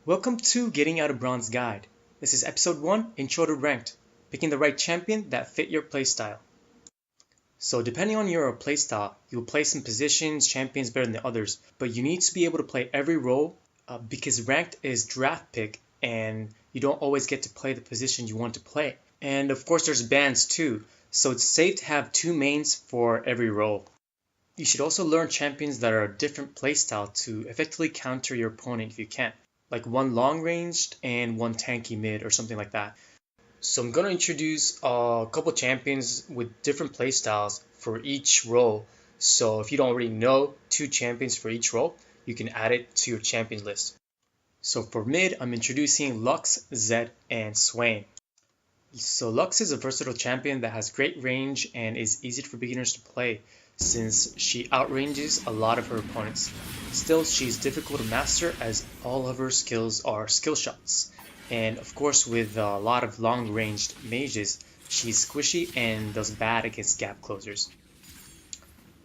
Welcome to Getting Out of Bronze Guide. This is episode 1, Intro to Ranked, picking the right champion that fit your playstyle. So depending on your playstyle, you'll play some positions, champions better than others, but you need to be able to play every role because Ranked is draft pick and you don't always get to play the position you want to play. And of course there's bans too, so it's safe to have two mains for every role. You should also learn champions that are a different playstyle to effectively counter your opponent if you can. Like one long ranged and one tanky mid or something like that. So I'm going to introduce a couple champions with different playstyles for each role. So if you don't already know two champions for each role, you can add it to your champion list. So for mid, I'm introducing Lux, Zed, and Swain. So Lux is a versatile champion that has great range and is easy for beginners to play since she outranges a lot of her opponents. Still, she's difficult to master as all of her skills are skill shots. And of course, with a lot of long-ranged mages, she's squishy and does bad against gap closers.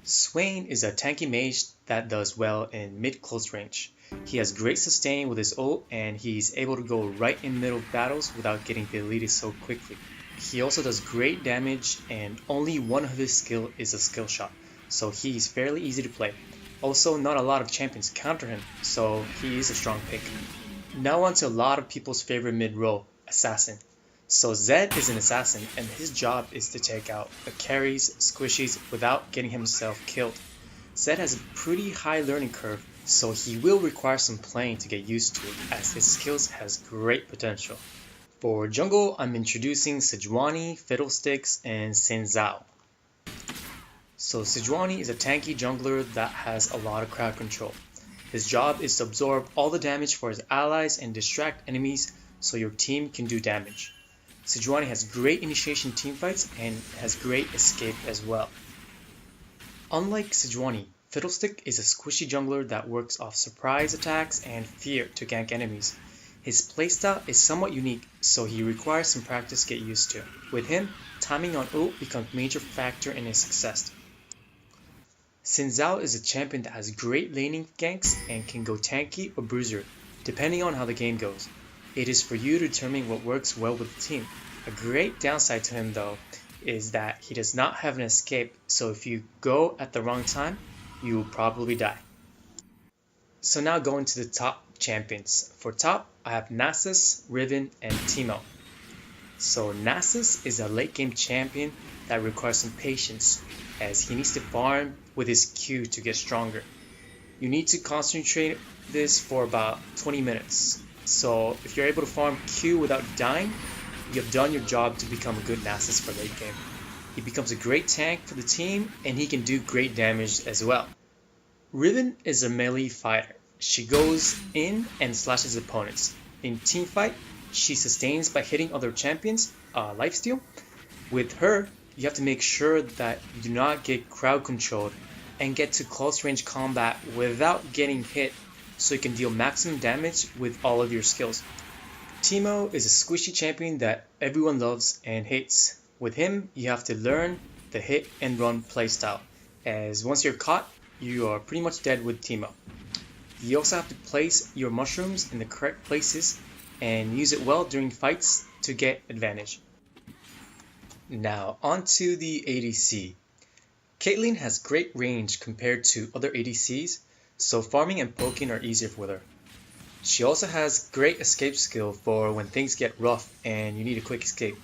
Swain is a tanky mage that does well in mid-close range. He has great sustain with his ult and he's able to go right in the middle of battles without getting deleted so quickly. He also does great damage and only one of his skill is a skill shot, so he's fairly easy to play. Also, not a lot of champions counter him, so he is a strong pick. Now on to a lot of people's favorite mid role, Assassin. So Zed is an assassin and his job is to take out the carries, squishies without getting himself killed. Zed has a pretty high learning curve, so he will require some playing to get used to it as his skills has great potential. For jungle, I'm introducing Sejuani, Fiddlesticks, and Xin Zhao. So Sejuani is a tanky jungler that has a lot of crowd control. His job is to absorb all the damage for his allies and distract enemies so your team can do damage. Sejuani has great initiation teamfights and has great escape as well. Unlike Sejuani, Fiddlestick is a squishy jungler that works off surprise attacks and fear to gank enemies. His playstyle is somewhat unique, so he requires some practice to get used to. With him, timing on ult becomes a major factor in his success. Xin Zhao is a champion that has great laning ganks and can go tanky or bruiser, depending on how the game goes. It is for you to determine what works well with the team. A great downside to him though is that he does not have an escape, so if you go at the wrong time, you will probably die. So now going to the top champions. For top, I have Nasus, Riven, and Teemo. So Nasus is a late game champion that requires some patience as he needs to farm with his Q to get stronger. You need to concentrate this for about 20 minutes. So if you're able to farm Q without dying, you have done your job to become a good Nasus for late game. He becomes a great tank for the team and he can do great damage as well. Riven is a melee fighter. She goes in and slashes opponents. In teamfight, she sustains by hitting other champions, lifesteal. With her, you have to make sure that you do not get crowd controlled and get to close range combat without getting hit so you can deal maximum damage with all of your skills. Teemo is a squishy champion that everyone loves and hates. With him, you have to learn the hit and run playstyle, as once you're caught, you are pretty much dead with Teemo. You also have to place your mushrooms in the correct places and use it well during fights to get advantage. Now onto the ADC. Caitlyn has great range compared to other ADCs, so farming and poking are easier with her. She also has great escape skill for when things get rough and you need a quick escape.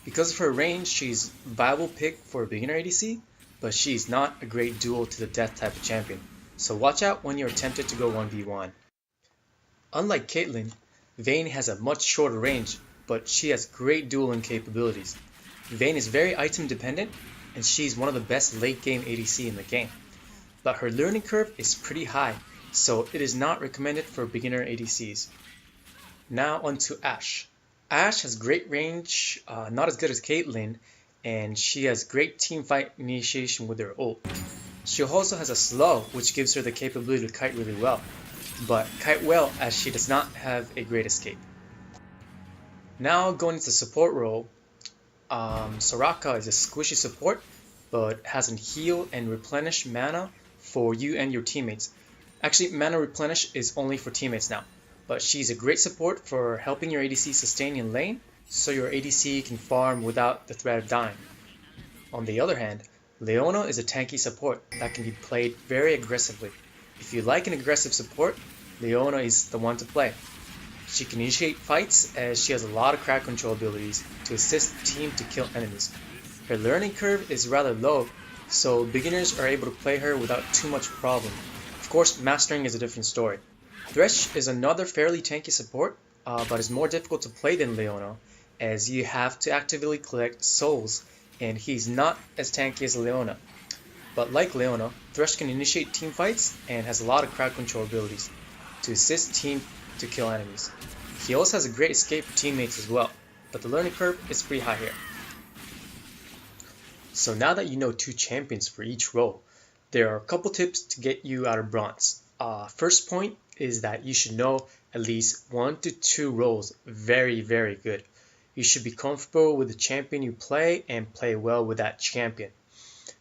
Because of her range, she's a viable pick for a beginner ADC, but she's not a great duel to the death type of champion. So watch out when you're tempted to go 1v1. Unlike Caitlyn, Vayne has a much shorter range, but she has great dueling capabilities. Vayne is very item dependent, and she's one of the best late game ADC in the game. But her learning curve is pretty high, so it is not recommended for beginner ADCs. Now onto Ashe. Ashe has great range, not as good as Caitlyn, and she has great teamfight initiation with her ult. She also has a slow, which gives her the capability to kite really well, but kite well as she does not have a great escape. Now going into support role, Soraka is a squishy support, but has a heal and replenish mana for you and your teammates. Actually, mana replenish is only for teammates now, but she's a great support for helping your ADC sustain in lane, so your ADC can farm without the threat of dying. On the other hand, Leona is a tanky support that can be played very aggressively. If you like an aggressive support, Leona is the one to play. She can initiate fights as she has a lot of crowd control abilities to assist the team to kill enemies. Her learning curve is rather low, so beginners are able to play her without too much problem. Of course, mastering is a different story. Thresh is another fairly tanky support, but is more difficult to play than Leona, as you have to actively collect souls, and he's not as tanky as Leona. But like Leona, Thresh can initiate team fights and has a lot of crowd control abilities to assist team to kill enemies. He also has a great escape for teammates as well, but the learning curve is pretty high here. So now that you know 2 champions for each role, there are a couple tips to get you out of bronze. First point is that you should know at least 1 to 2 roles very good. You should be comfortable with the champion you play and play well with that champion,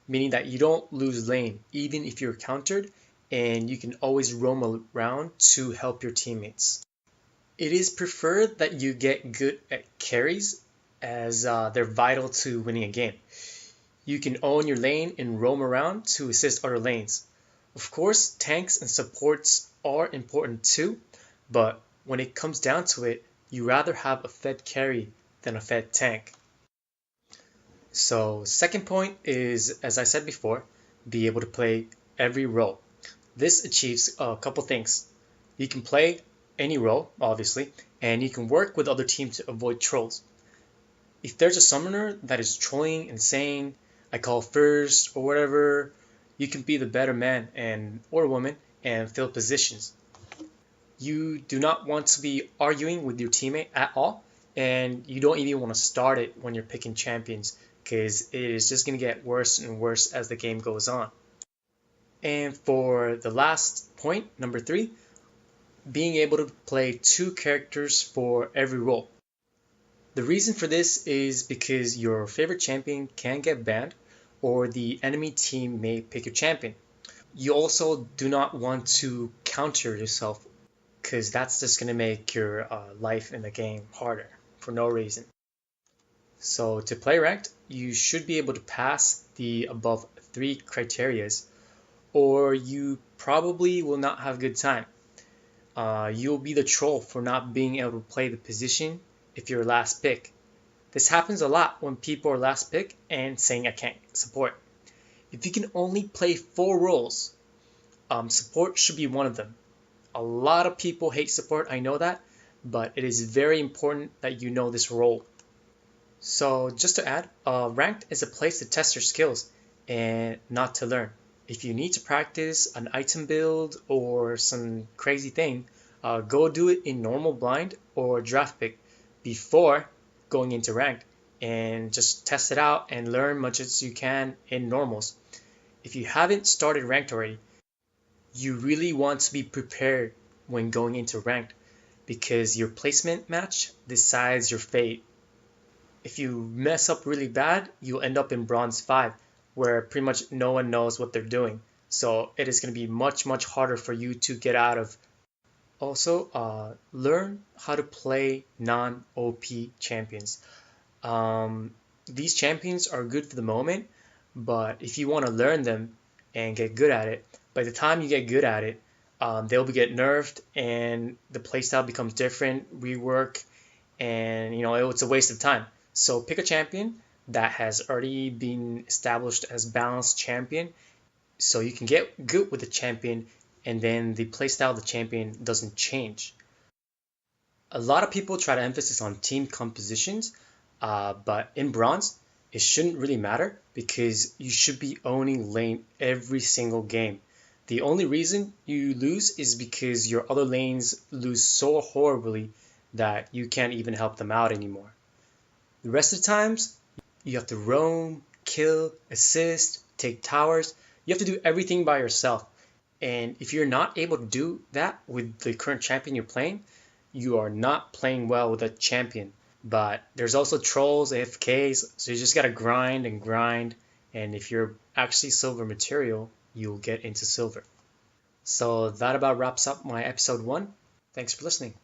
meaning that you don't lose lane even if you're countered, and you can always roam around to help your teammates. It is preferred that you get good at carries, as they're vital to winning a game. You can own your lane and roam around to assist other lanes. Of course, tanks and supports are important too, but when it comes down to it, you rather have a fed carry than a fed tank. So second point is, as I said before, be able to play every role. This achieves a couple things. You can play any role, obviously, and you can work with other teams to avoid trolls. If there's a summoner that is trolling and saying, "I call first," or whatever, you can be the better man or woman and fill positions. You do not want to be arguing with your teammate at all, and you don't even want to start it when you're picking champions, because it is just going to get worse and worse as the game goes on. And for the last point, number 3, being able to play 2 characters for every role. The reason for this is because your favorite champion can get banned, or the enemy team may pick your champion. You also do not want to counter yourself, because that's just going to make your life in the game harder for no reason. So to play ranked, you should be able to pass the above 3 criterias, or you probably will not have a good time. You'll be the troll for not being able to play the position if you're last pick. This happens a lot when people are last pick and saying I can't support. If you can only play 4 roles, support should be one of them. A lot of people hate support, I know that, but it is very important that you know this role. So just to add, ranked is a place to test your skills and not to learn. If you need to practice an item build or some crazy thing, go do it in normal blind or draft pick before going into ranked, and just test it out and learn much as you can in normals. If you haven't started ranked already, you really want to be prepared when going into ranked, because your placement match decides your fate. If you mess up really bad, you'll end up in bronze 5, where pretty much no one knows what they're doing. So it is going to be much harder for you to get out of. Also, learn how to play non-OP champions. These champions are good for the moment, but if you want to learn them and get good at it, by the time you get good at it, they'll get nerfed and the playstyle becomes different, rework, and it's a waste of time. So pick a champion that has already been established as balanced champion, so you can get good with the champion, and then the playstyle of the champion doesn't change. A lot of people try to emphasize on team compositions, but in bronze, it shouldn't really matter, because you should be owning lane every single game. The only reason you lose is because your other lanes lose so horribly that you can't even help them out anymore. The rest of the times, you have to roam, kill, assist, take towers. You have to do everything by yourself. And if you're not able to do that with the current champion you're playing, you are not playing well with a champion. But there's also trolls, AFKs, so you just gotta grind and grind. And if you're actually silver material, you'll get into silver. So that about wraps up my episode 1. Thanks for listening.